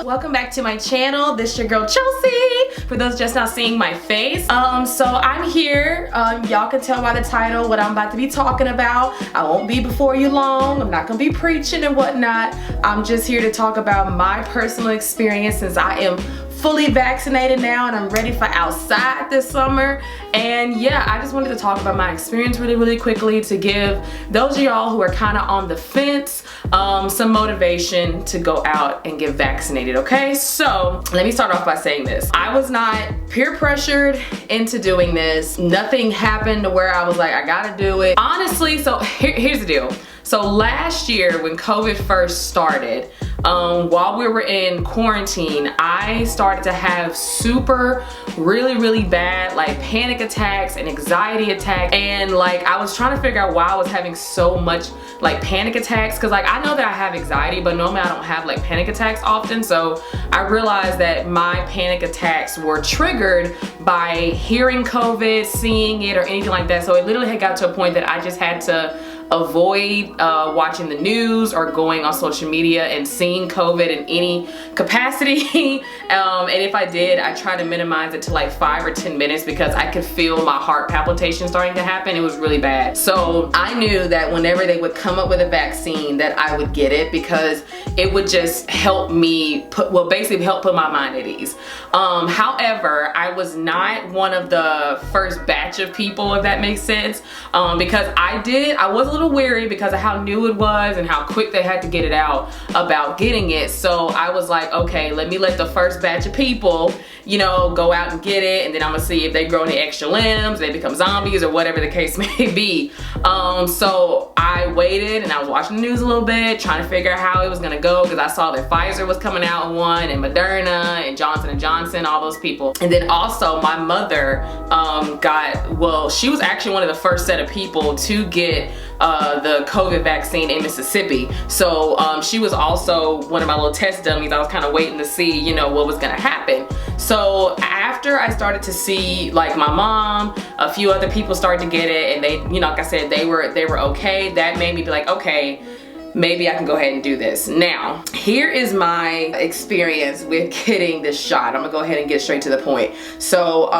welcome back to my channel. This is your girl Chelsea, for those just now seeing my face. So I'm here, y'all can tell by the title what I'm about to be talking about. I won't be before you long. I'm not gonna be preaching and whatnot. I'm just here to talk about my personal experience since I am fully vaccinated now and I'm ready for outside this summer. And yeah, I just wanted to talk about my experience really quickly to give those of y'all who are kind of on the fence some motivation to go out and get vaccinated, okay? So let me start off by saying this. I was not peer pressured into doing this. Nothing happened to where I was like, I gotta do it. Honestly, so here's the deal. So last year when COVID first started, while we were in quarantine, I started to have really bad like panic attacks and anxiety attacks, and like I was trying to figure out why I was having so much like panic attacks, because like I know that I have anxiety, but normally I don't have like panic attacks often. So I realized that my panic attacks were triggered by hearing COVID, seeing it, or anything like that. So it literally had got to a point that I just had to avoid watching the news or going on social media and seeing COVID in any capacity. And if I did, I tried to minimize it to like 5 or 10 minutes because I could feel my heart palpitations starting to happen. It was really bad. So I knew that whenever they would come up with a vaccine that I would get it, because it would just help me basically help put my mind at ease. However, I was not one of the first batch of people, if that makes sense, because I was a little weary because of how new it was and how quick they had to get it out about getting it. So I was like, okay, let me let the first batch of people, you know, go out and get it, and then I'm gonna see if they grow any extra limbs, they become zombies, or whatever the case may be. So I waited and I was watching the news a little bit, trying to figure out how it was gonna go, because I saw that Pfizer was coming out in one, and Moderna, and Johnson & Johnson, all those people. And then also my mother she was actually one of the first set of people to get the COVID vaccine in Mississippi. So she was also one of my little test dummies. I was kind of waiting to see, you know, what was gonna happen. So after I started to see like my mom, a few other people started to get it, and they, you know, like I said, they were okay. That made me be like, okay, maybe I can go ahead and do this. Now, here is my experience with getting this shot. I'm gonna go ahead and get straight to the point. So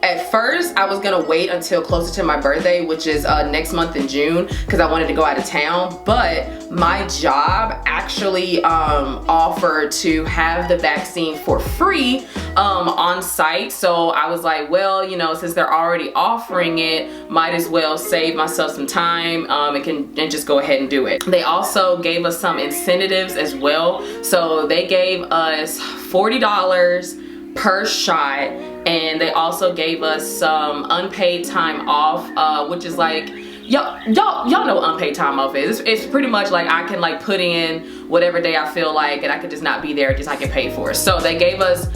at first, I was gonna wait until closer to my birthday, which is next month in June, because I wanted to go out of town. But my job actually offered to have the vaccine for free on site. So I was like, well, you know, since they're already offering it, might as well save myself some time and just go ahead and do it. They also gave us some incentives as well. So they gave us $40 per shot, and they also gave us some unpaid time off, which is like, y'all know what unpaid time off is. It's pretty much like I can like put in whatever day I feel like, and I could just not be there, just I can pay for it. So they gave us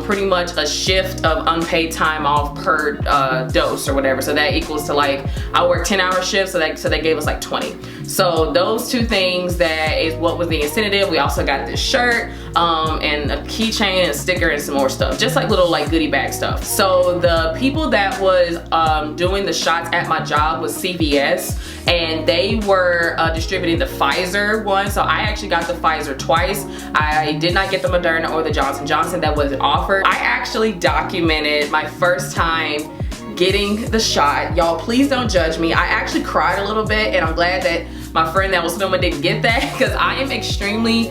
pretty much a shift of unpaid time off per dose or whatever. So that equals to like, I work 10-hour shifts, so they gave us like 20. So those two things, that is what was the incentive. We also got this shirt and a keychain and a sticker and some more stuff, just like little like goodie bag stuff. So the people that was doing the shots at my job was CVS, and they were distributing the Pfizer one. So I actually got the Pfizer twice. I did not get the Moderna or the Johnson & Johnson that was offered. I actually documented my first time getting the shot. Y'all, please don't judge me. I actually cried a little bit, and I'm glad that my friend that was filming didn't get that, because I am extremely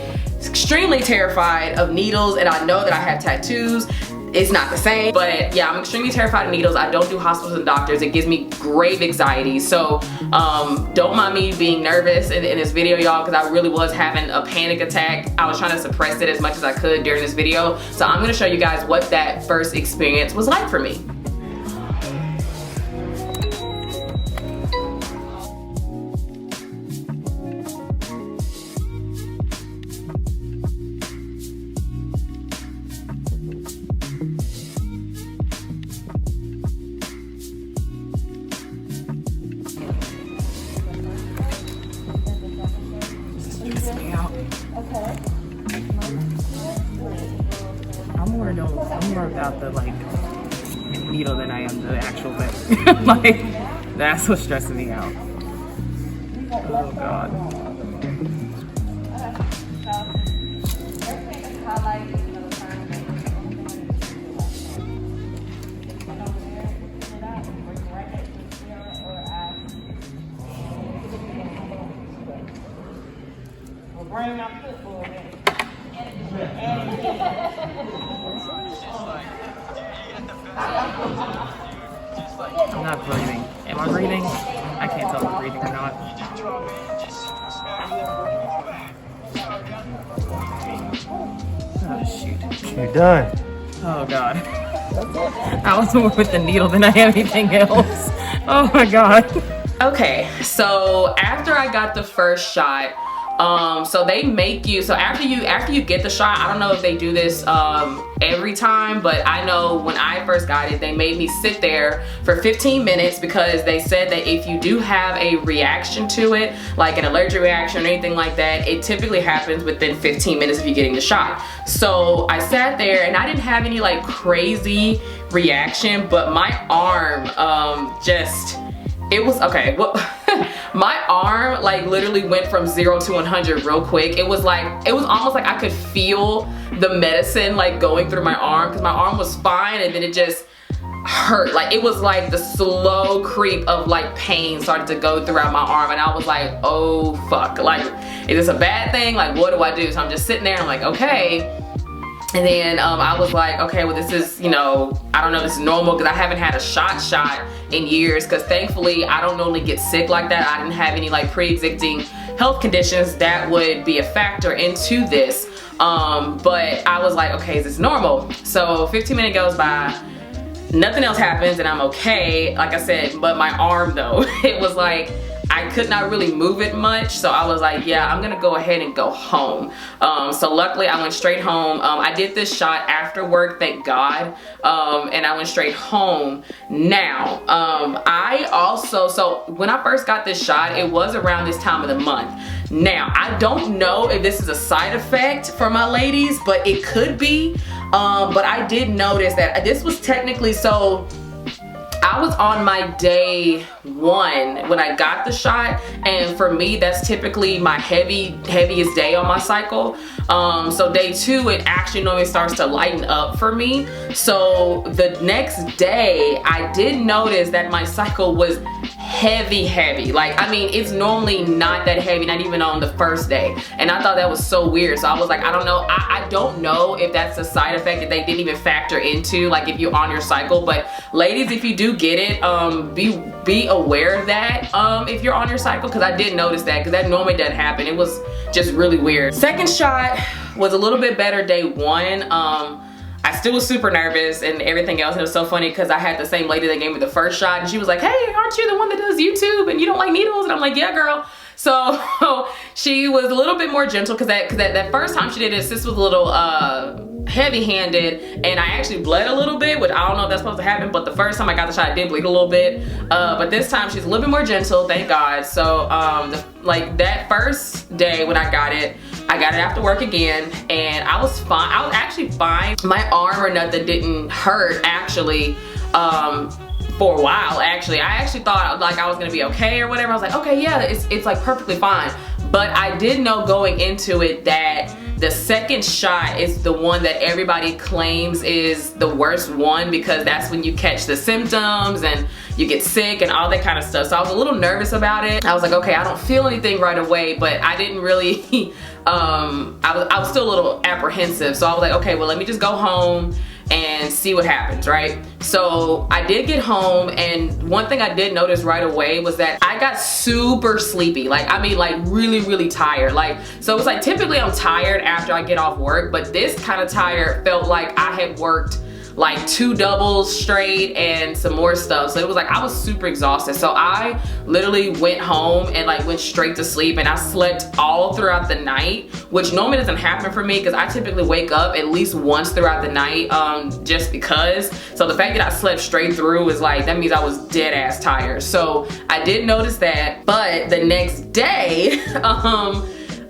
terrified of needles, and I know that I have tattoos. It's not the same, but yeah, I'm extremely terrified of needles. I don't do hospitals and doctors. It gives me grave anxiety. So don't mind me being nervous in this video, y'all, because I really was having a panic attack. I was trying to suppress it as much as I could during this video. So I'm gonna show you guys what that first experience was like for me. I'm more about the like needle than I am the actual thing. Like, that's what's stressing me out. Oh God. shoot. You're done. Oh God. I was more with the needle than I am anything else. Oh my God. Okay, so after I got the first shot, so they make you, so after you get the shot, I don't know if they do this every time, but I know when I first got it, they made me sit there for 15 minutes because they said that if you do have a reaction to it, like an allergic reaction or anything like that, it typically happens within 15 minutes of you getting the shot. So I sat there and I didn't have any like crazy reaction, but my arm it was okay. Well, my arm like literally went from 0 to 100 real quick. It was almost like I could feel the medicine like going through my arm because my arm was fine and then it just hurt. Like it was like the slow creep of like pain started to go throughout my arm and I was like, oh fuck, like is this a bad thing? Like what do I do? So I'm just sitting there and I'm like, okay. And then I was like, okay, well this is, you know, I don't know if this is normal because I haven't had a shot in years because thankfully I don't normally get sick like that. I didn't have any like pre-existing health conditions that would be a factor into this. But I was like, okay, is this normal? So 15 minutes goes by, nothing else happens and I'm okay, like I said, but my arm though, it was like, I could not really move it much, so I was like, yeah, I'm gonna go ahead and go home. So luckily I went straight home. I did this shot after work, thank God, and I went straight home. Now, so when I first got this shot, it was around this time of the month. Now, I don't know if this is a side effect for my ladies, but it could be, but I did notice that this was technically, so I was on my day 1 when I got the shot, and for me that's typically my heaviest day on my cycle. So day 2 it actually normally starts to lighten up for me. So the next day I did notice that my cycle was heavy. Like, I mean, it's normally not that heavy, not even on the first day. And I thought that was so weird. So I was like, I don't know. I don't know if that's a side effect that they didn't even factor into, like if you're on your cycle. But ladies, if you do get it, be aware of that if you're on your cycle, because I did notice that, because that normally doesn't happen. It was just really weird. Second shot was a little bit better day 1. I still was super nervous and everything else. And it was so funny because I had the same lady that gave me the first shot and she was like, hey, aren't you the one that does YouTube and you don't like needles? And I'm like, yeah, girl. So she was a little bit more gentle because that first time she did it, sis was a little heavy-handed and I actually bled a little bit, which I don't know if that's supposed to happen, but the first time I got the shot I did bleed a little bit. But this time she's a little bit more gentle, thank God. So like that first day when I got it after work again and I was fine. I was actually fine. My arm or nothing didn't hurt actually for a while actually. I actually thought like I was gonna be okay or whatever. I was like, okay, yeah, it's like perfectly fine. But I did know going into it that the second shot is the one that everybody claims is the worst one because that's when you catch the symptoms and you get sick and all that kind of stuff. So I was a little nervous about it. I was like, okay, I don't feel anything right away, but I didn't really, I was still a little apprehensive. So I was like, okay, well, let me just go home and see what happens, right? So I did get home and one thing I did notice right away was that I got super sleepy. Like, I mean, like really tired. Like, so it was like typically I'm tired after I get off work, but this kind of tired felt like I had worked like 2 doubles straight and some more stuff. So it was like I was super exhausted. So I literally went home and like went straight to sleep and I slept all throughout the night, which normally doesn't happen for me because I typically wake up at least once throughout the night just because. So the fact that I slept straight through is like, that means I was dead ass tired. So I did notice that, but the next day,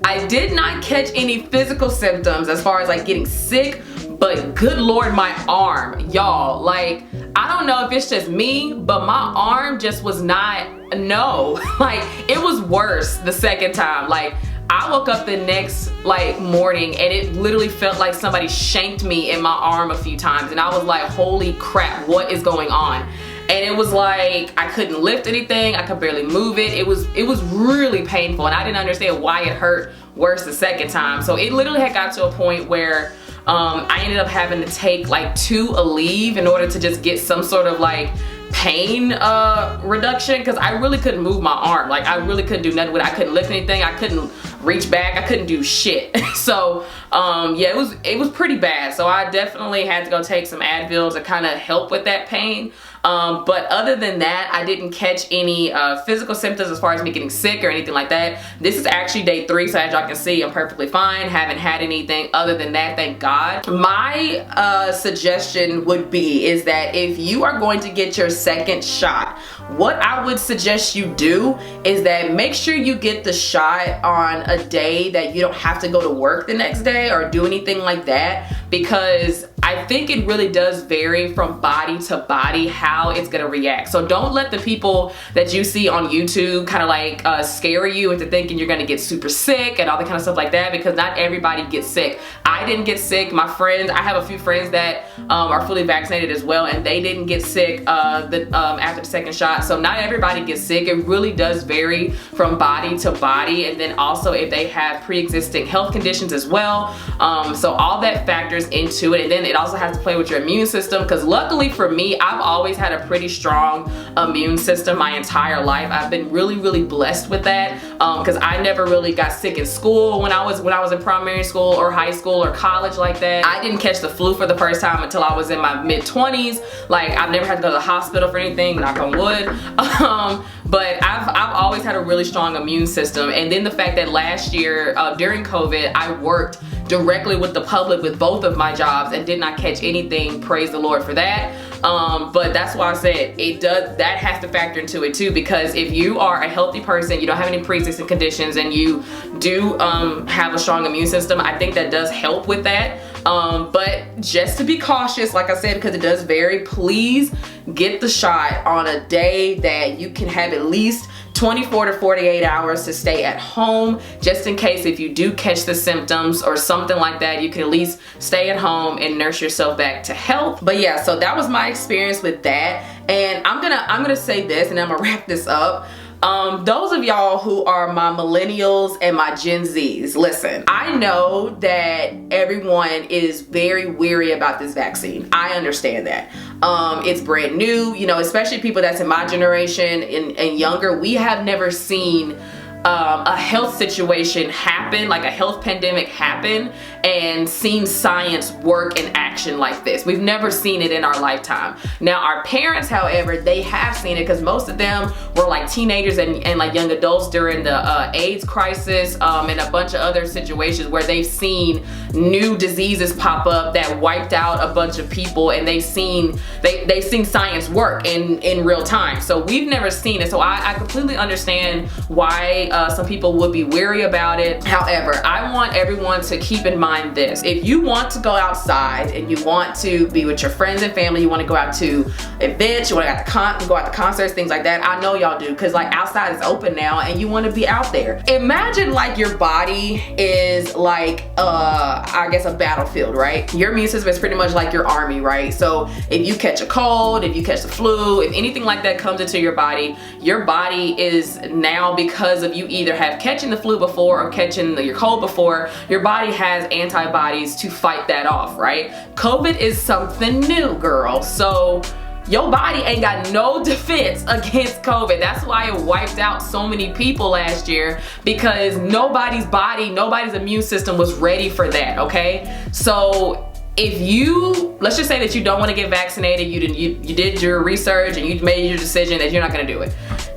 I did not catch any physical symptoms as far as like getting sick. But good Lord, my arm, y'all, like, I don't know if it's just me, but my arm just was not, no, like, it was worse the second time. Like, I woke up the next, like, morning and it literally felt like somebody shanked me in my arm a few times. And I was like, holy crap, what is going on? And it was like, I couldn't lift anything, I could barely move it. It was really painful and I didn't understand why it hurt worse the second time. So it literally had got to a point where I ended up having to take like 2 Aleve in order to just get some sort of like pain reduction because I really couldn't move my arm. Like I really couldn't do nothing with it. I couldn't lift anything. I couldn't reach back. I couldn't do shit. So yeah, it was pretty bad. So I definitely had to go take some Advil to kind of help with that pain. But other than that, I didn't catch any physical symptoms as far as me getting sick or anything like that. This is actually day 3, so as y'all can see, I'm perfectly fine. Haven't had anything other than that, thank God. My suggestion would be is that if you are going to get your second shot, what I would suggest you do is that make sure you get the shot on a day that you don't have to go to work the next day or do anything like that, because I think it really does vary from body to body how it's gonna react. So don't let the people that you see on YouTube kind of like scare you into thinking you're gonna get super sick and all that kind of stuff like that, because not everybody gets sick. I didn't get sick. My friends, I have a few friends that are fully vaccinated as well, and they didn't get sick after the second shot. So not everybody gets sick. It really does vary from body to body, and then also if they have pre-existing health conditions as well. So all that factors into it, and then it also has to play with your immune system, because luckily for me, I've always had a pretty strong immune system my entire life. I've been really blessed with that, because I never really got sick in school when I was in primary school or high school or college like that. I didn't catch the flu for the first time until I was in my mid-20s. Like, I've never had to go to the hospital for anything, knock on wood. But I've always had a really strong immune system. And then the fact that last year during COVID, I worked directly with the public with both of my jobs and did not catch anything, praise the Lord for that. But that's why I said that has to factor into it too, because if you are a healthy person, you don't have any pre-existing conditions, and you do have a strong immune system, I think that does help with that. But just to be cautious, like I said, because it does vary, please get the shot on a day that you can have at least 24 to 48 hours to stay at home, just in case if you do catch the symptoms or something like that, you can at least stay at home and nurse yourself back to health. But yeah, so that was my experience with that. And I'm gonna say this, and I'm gonna wrap this up. Those of y'all who are my millennials and my Gen Zs, listen, I know that everyone is very weary about this vaccine. I understand that. It's brand new, you know, especially people that's in my generation and younger. We have never seen a health situation happen, like a health pandemic happen, and seen science work in action like this. We've never seen it in our lifetime. Now our parents, however, they have seen it, because most of them were like teenagers and like young adults during the AIDS crisis and a bunch of other situations where they've seen new diseases pop up that wiped out a bunch of people, and they've seen science work in real time. So we've never seen it. So I completely understand why some people would be weary about it. However, I want everyone to keep in mind this: if you want to go outside and you want to be with your friends and family, you want to go out to events, you want to go out to concerts, things like that. I know y'all do, because like outside is open now and you want to be out there. Imagine like your body is like I guess a battlefield, right? Your immune system is pretty much like your army, right? So if you catch a cold, if you catch the flu, if anything like that comes into your body is now, because of you either have catching the flu before or catching your cold before, your body has antibodies to fight that off, right? COVID is something new, girl. So your body ain't got no defense against COVID. That's why it wiped out so many people last year, because nobody's immune system was ready for that, okay? So if you, let's just say that you don't want to get vaccinated, you did your research and you made your decision that you're not going to do it.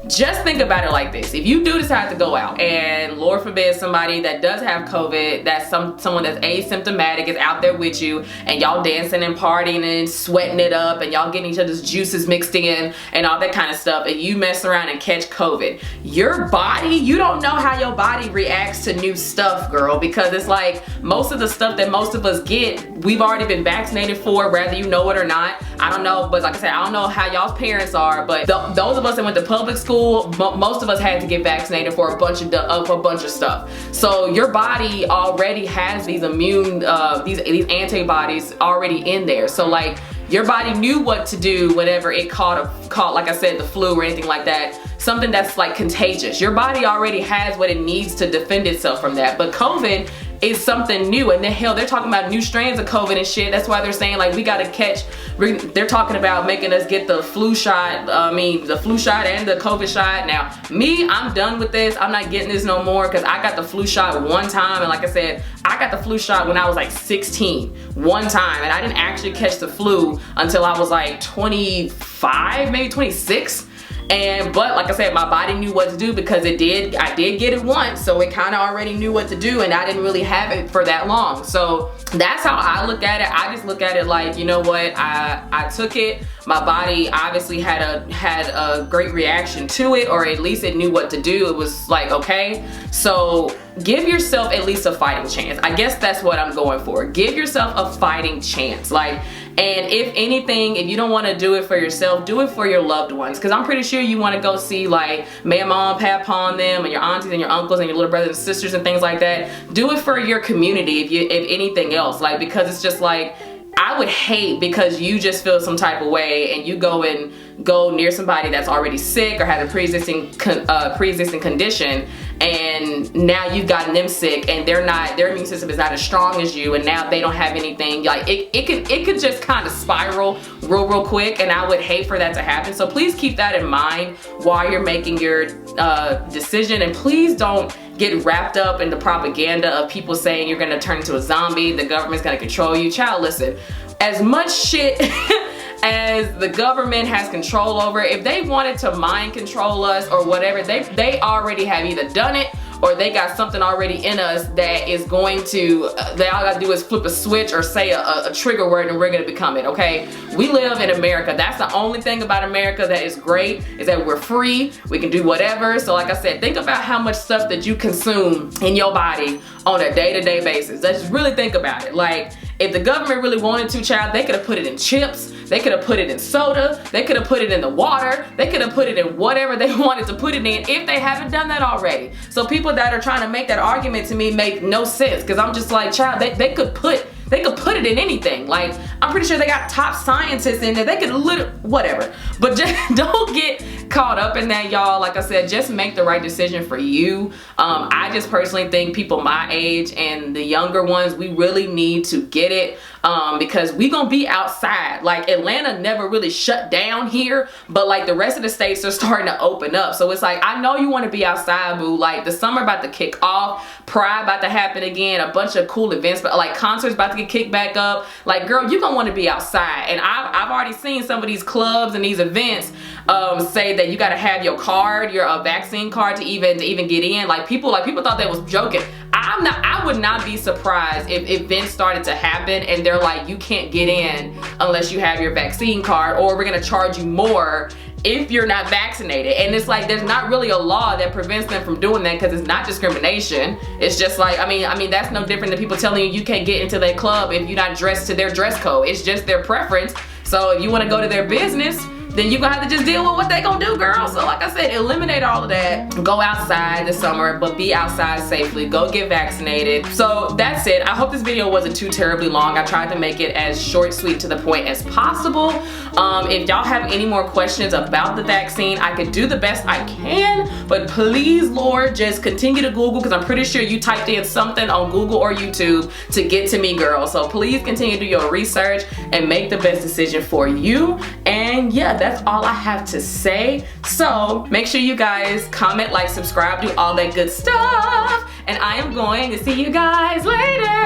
Just think about it like this: if you do decide to go out, and Lord forbid somebody that does have COVID, that's someone that's asymptomatic is out there with you, and y'all dancing and partying and sweating it up, and y'all getting each other's juices mixed in and all that kind of stuff, and you mess around and catch COVID, your body, you don't know how your body reacts to new stuff, girl, because it's like most of the stuff that most of us get, we've already been vaccinated for, whether you know it or not. I don't know, but like I said, I don't know how y'all's parents are, but those of us that went to public school, most of us had to get vaccinated for a bunch of stuff. So your body already has these these antibodies already in there. So like your body knew what to do whenever it caught, like I said, the flu or anything like that, something that's like contagious. Your body already has what it needs to defend itself from that. But COVID, is something new. And then hell, they're talking about new strands of COVID and shit. That's why they're saying like we gotta catch, they're talking about making us get the flu shot, the flu shot and the COVID shot. Now, me, I'm done with this. I'm not getting this no more because I got the flu shot one time. And like I said, I got the flu shot when I was like 16, one time. And I didn't actually catch the flu until I was like 25, maybe 26. But like I said, my body knew what to do because I did get it once, so it kind of already knew what to do, and I didn't really have it for that long. So that's how I look at it. I just look at it like, you know what, I took it. My body obviously had a great reaction to it, or at least it knew what to do. It was like, okay, so give yourself at least a fighting chance. I guess that's what I'm going for. Give yourself a fighting chance. Like, and if anything, if you don't want to do it for yourself, do it for your loved ones. Because I'm pretty sure you want to go see like mom, papa, them, and your aunties and your uncles and your little brothers and sisters and things like that. Do it for your community if anything else. Like, because it's just like, I would hate because you just feel some type of way and you go near somebody that's already sick or has a pre-existing condition, and now you've gotten them sick and their immune system is not as strong as you, and now they don't have anything. Like it could just kind of spiral real quick, and I would hate for that to happen. So please keep that in mind while you're making your decision, and please don't get wrapped up in the propaganda of people saying you're gonna turn into a zombie, the government's gonna control you. Child, listen, as much shit as the government has control over, if they wanted to mind control us or whatever, they already have either done it or they got something already in us that is going to, they all gotta do is flip a switch or say a trigger word and we're gonna become it, okay? We live in America. That's the only thing about America that is great, is that we're free, we can do whatever. So like I said, think about how much stuff that you consume in your body on a day-to-day basis. Let's just really think about it. Like, if the government really wanted to, child, they could have put it in chips, they could have put it in soda, they could have put it in the water, they could have put it in whatever they wanted to put it in if they haven't done that already. So people that are trying to make that argument to me make no sense, because I'm just like, child, they could put it in anything. Like, I'm pretty sure they got top scientists in there. They could whatever. But just don't get caught up in that, y'all. Like I said, just make the right decision for you. I just personally think people my age and the younger ones, we really need to get it. Because we gonna be outside. Like, Atlanta never really shut down here, but like the rest of the states are starting to open up. So it's like, I know you want to be outside, boo. Like, the summer about to kick off, Pride about to happen again, a bunch of cool events, but like concerts about to get kicked back up. Like, girl, you gonna want to be outside. And I've already seen some of these clubs and these events say that you gotta have your card, your vaccine card to even get in. Like people thought that was joking. I would not be surprised if events started to happen and they're like, you can't get in unless you have your vaccine card, or we're gonna charge you more if you're not vaccinated. And it's like, there's not really a law that prevents them from doing that, because it's not discrimination. It's just like, I mean that's no different than people telling you can't get into their club if you're not dressed to their dress code. It's just their preference. So if you want to go to their business, then you're gonna have to just deal with what they gonna do, girl. So like I said, eliminate all of that. Go outside this summer, but be outside safely. Go get vaccinated. So that's it. I hope this video wasn't too terribly long. I tried to make it as short, sweet, to the point as possible. If y'all have any more questions about the vaccine, I could do the best I can, but please, Lord, just continue to Google, because I'm pretty sure you typed in something on Google or YouTube to get to me, girl. So please continue to do your research and make the best decision for you. And yeah, that's all I have to say. So make sure you guys comment, like, subscribe, do all that good stuff. And I am going to see you guys later.